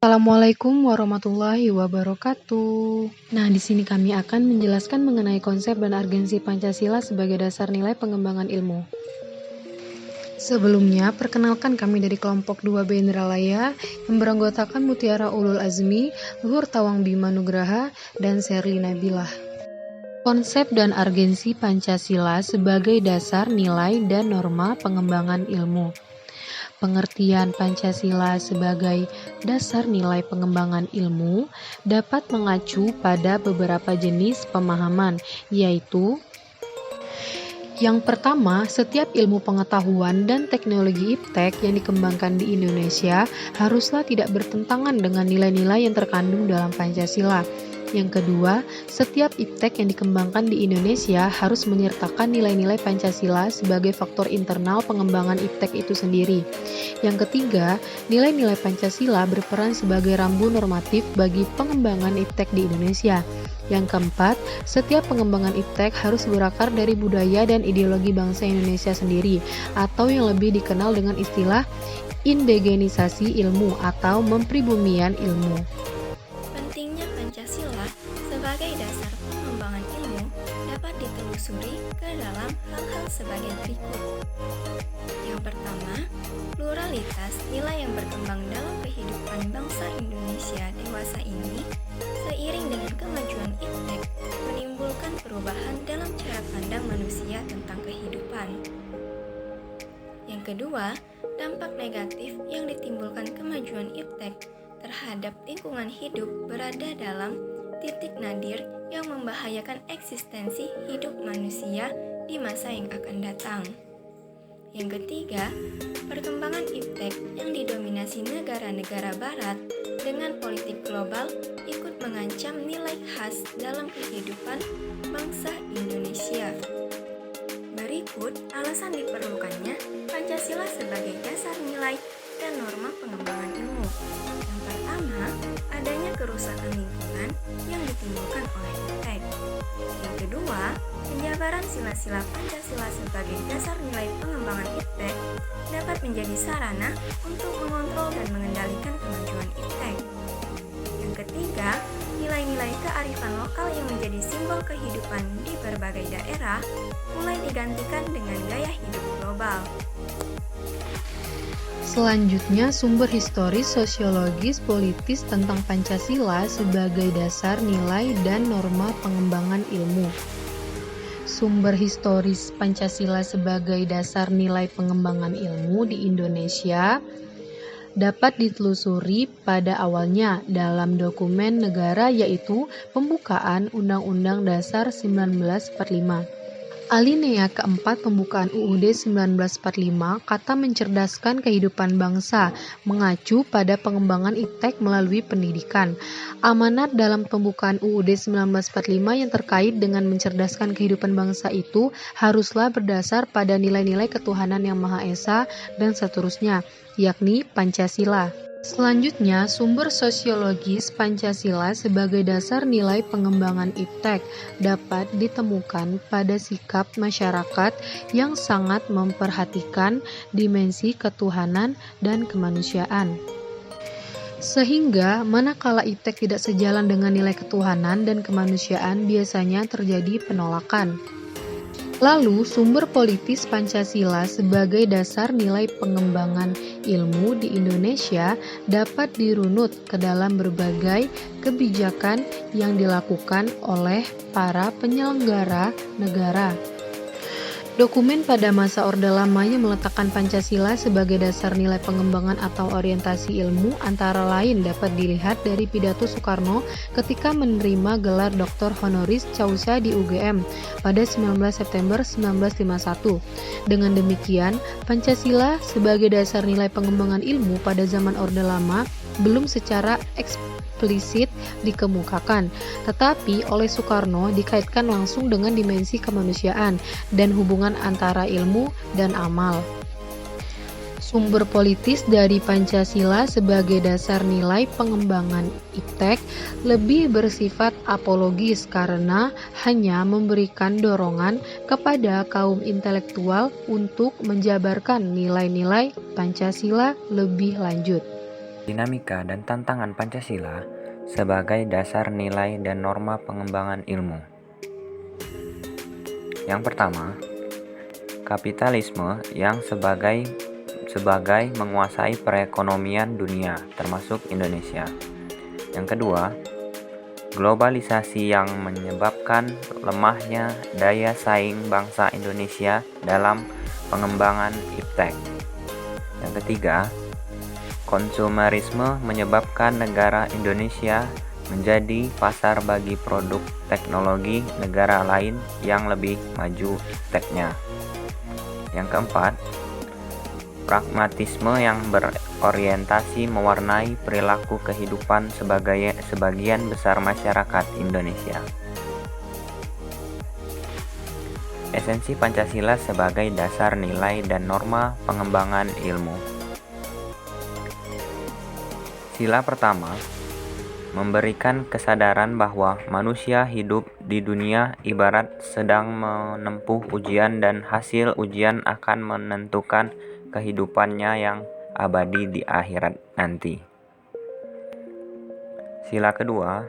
Assalamualaikum warahmatullahi wabarakatuh. Nah, di sini kami akan menjelaskan mengenai konsep dan agensi Pancasila sebagai dasar nilai pengembangan ilmu. Sebelumnya, perkenalkan kami dari kelompok 2B Indralaya yang beranggotakan Mutiara Ulul Azmi, Luhur Tawang Bima Nugraha, dan Sherly Nabilah. Konsep dan agensi Pancasila sebagai dasar nilai dan norma pengembangan ilmu. Pengertian Pancasila sebagai dasar nilai pengembangan ilmu dapat mengacu pada beberapa jenis pemahaman, yaitu yang pertama, setiap ilmu pengetahuan dan teknologi iptek yang dikembangkan di Indonesia haruslah tidak bertentangan dengan nilai-nilai yang terkandung dalam Pancasila. Yang kedua, setiap iptek yang dikembangkan di Indonesia harus menyertakan nilai-nilai Pancasila sebagai faktor internal pengembangan iptek itu sendiri. Yang ketiga, nilai-nilai Pancasila berperan sebagai rambu normatif bagi pengembangan iptek di Indonesia. Yang keempat, setiap pengembangan iptek harus berakar dari budaya dan ideologi bangsa Indonesia sendiri, atau yang lebih dikenal dengan istilah indigenisasi ilmu atau mempribumian ilmu. Pentingnya Pancasila sebagai dasar pengembangan ilmu dapat ditelusuri ke dalam hal-hal sebagai berikut. Yang pertama, pluralitas nilai yang berkembang dalam kehidupan bangsa Indonesia dewasa ini seiring dengan kemajuan iptek menimbulkan perubahan dalam cara pandang manusia tentang kehidupan. Yang kedua, dampak negatif yang ditimbulkan kemajuan iptek terhadap lingkungan hidup berada dalam titik nadir yang membahayakan eksistensi hidup manusia di masa yang akan datang. Yang ketiga, perkembangan iptek yang didominasi negara-negara barat dengan politik global ikut mengancam nilai khas dalam kehidupan bangsa Indonesia. Berikut alasan diperlukannya Pancasila sebagai dasar nilai dan norma pengembangan ilmu. Yang pertama, adanya kerusakan lingkungan yang ditimbulkan oleh iptek. Yang kedua, penjabaran sila-sila Pancasila sebagai dasar nilai pengembangan iptek dapat menjadi sarana untuk mengontrol dan mengendalikan kemajuan iptek. Yang ketiga, nilai-nilai kearifan lokal yang menjadi simbol kehidupan di berbagai daerah mulai digantikan dengan gaya hidup global. Selanjutnya, sumber historis, sosiologis, politis tentang Pancasila sebagai dasar nilai dan norma pengembangan ilmu. Sumber historis Pancasila sebagai dasar nilai pengembangan ilmu di Indonesia dapat ditelusuri pada awalnya dalam dokumen negara, yaitu Pembukaan Undang-Undang Dasar 1945. Alinea keempat pembukaan UUD 1945 kata mencerdaskan kehidupan bangsa mengacu pada pengembangan iptek melalui pendidikan. Amanat dalam pembukaan UUD 1945 yang terkait dengan mencerdaskan kehidupan bangsa itu haruslah berdasar pada nilai-nilai ketuhanan yang Maha Esa dan seterusnya, yakni Pancasila. Selanjutnya, sumber sosiologis Pancasila sebagai dasar nilai pengembangan iptek dapat ditemukan pada sikap masyarakat yang sangat memperhatikan dimensi ketuhanan dan kemanusiaan. Sehingga, manakala iptek tidak sejalan dengan nilai ketuhanan dan kemanusiaan, biasanya terjadi penolakan. Lalu, sumber politis Pancasila sebagai dasar nilai pengembangan ilmu di Indonesia dapat dirunut ke dalam berbagai kebijakan yang dilakukan oleh para penyelenggara negara. Dokumen pada masa Orde Lama yang meletakkan Pancasila sebagai dasar nilai pengembangan atau orientasi ilmu antara lain dapat dilihat dari pidato Soekarno ketika menerima gelar Dr. Honoris Causa di UGM pada 19 September 1951. Dengan demikian, Pancasila sebagai dasar nilai pengembangan ilmu pada zaman Orde Lama belum secara eksplisit dikemukakan, tetapi oleh Soekarno dikaitkan langsung dengan dimensi kemanusiaan dan hubungan antara ilmu dan amal. Sumber politis dari Pancasila sebagai dasar nilai pengembangan iptek lebih bersifat apologis karena hanya memberikan dorongan kepada kaum intelektual untuk menjabarkan nilai-nilai Pancasila lebih lanjut. dinamika dan tantangan Pancasila sebagai dasar nilai dan norma pengembangan ilmu. Yang pertama, kapitalisme yang sebagai menguasai perekonomian dunia, termasuk Indonesia. Yang kedua, globalisasi yang menyebabkan lemahnya daya saing bangsa Indonesia dalam pengembangan iptek. Yang ketiga, konsumerisme menyebabkan negara Indonesia menjadi pasar bagi produk teknologi negara lain yang lebih maju ipteknya. Yang keempat, pragmatisme yang berorientasi mewarnai perilaku kehidupan sebagian besar masyarakat Indonesia. Esensi Pancasila sebagai dasar nilai dan norma pengembangan ilmu. Sila pertama, memberikan kesadaran bahwa manusia hidup di dunia ibarat sedang menempuh ujian dan hasil ujian akan menentukan kehidupannya yang abadi di akhirat nanti. Sila kedua,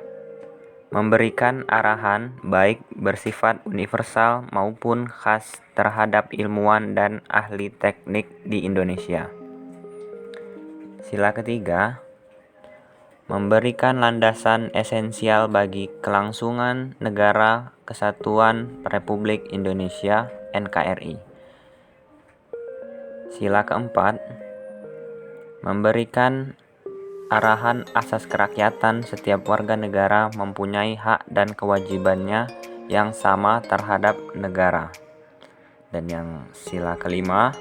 memberikan arahan baik bersifat universal maupun khas terhadap ilmuwan dan ahli teknik di Indonesia. Sila ketiga, memberikan landasan esensial bagi kelangsungan Negara Kesatuan Republik Indonesia (NKRI). Sila keempat, memberikan arahan asas kerakyatan setiap warga negara mempunyai hak dan kewajibannya yang sama terhadap negara. Dan yang sila kelima,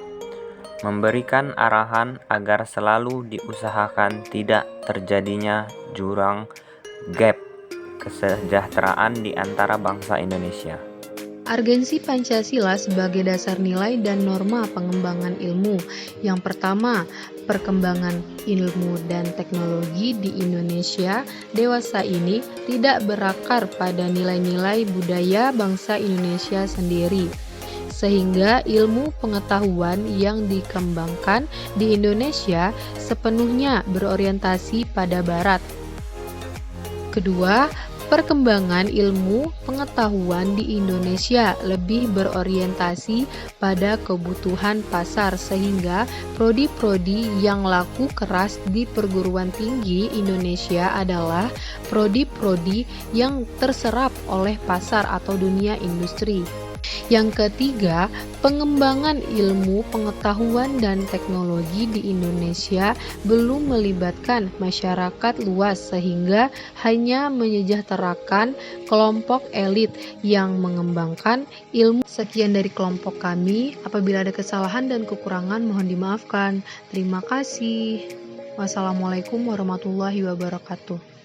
memberikan arahan agar selalu diusahakan tidak terjadinya jurang gap kesejahteraan di antara bangsa Indonesia. Urgensi Pancasila sebagai dasar nilai dan norma pengembangan ilmu. Yang pertama, perkembangan ilmu dan teknologi di Indonesia dewasa ini tidak berakar pada nilai-nilai budaya bangsa Indonesia sendiri, sehingga ilmu pengetahuan yang dikembangkan di Indonesia sepenuhnya berorientasi pada Barat. Kedua, perkembangan ilmu pengetahuan di Indonesia lebih berorientasi pada kebutuhan pasar, sehingga prodi-prodi yang laku keras di perguruan tinggi Indonesia adalah prodi-prodi yang terserap oleh pasar atau dunia industri. Yang ketiga, pengembangan ilmu pengetahuan dan teknologi di Indonesia belum melibatkan masyarakat luas, sehingga hanya menyejahterakan kelompok elit yang mengembangkan ilmu. Sekian dari kelompok kami. Apabila ada kesalahan dan kekurangan mohon dimaafkan. Terima kasih. Wassalamualaikum warahmatullahi wabarakatuh.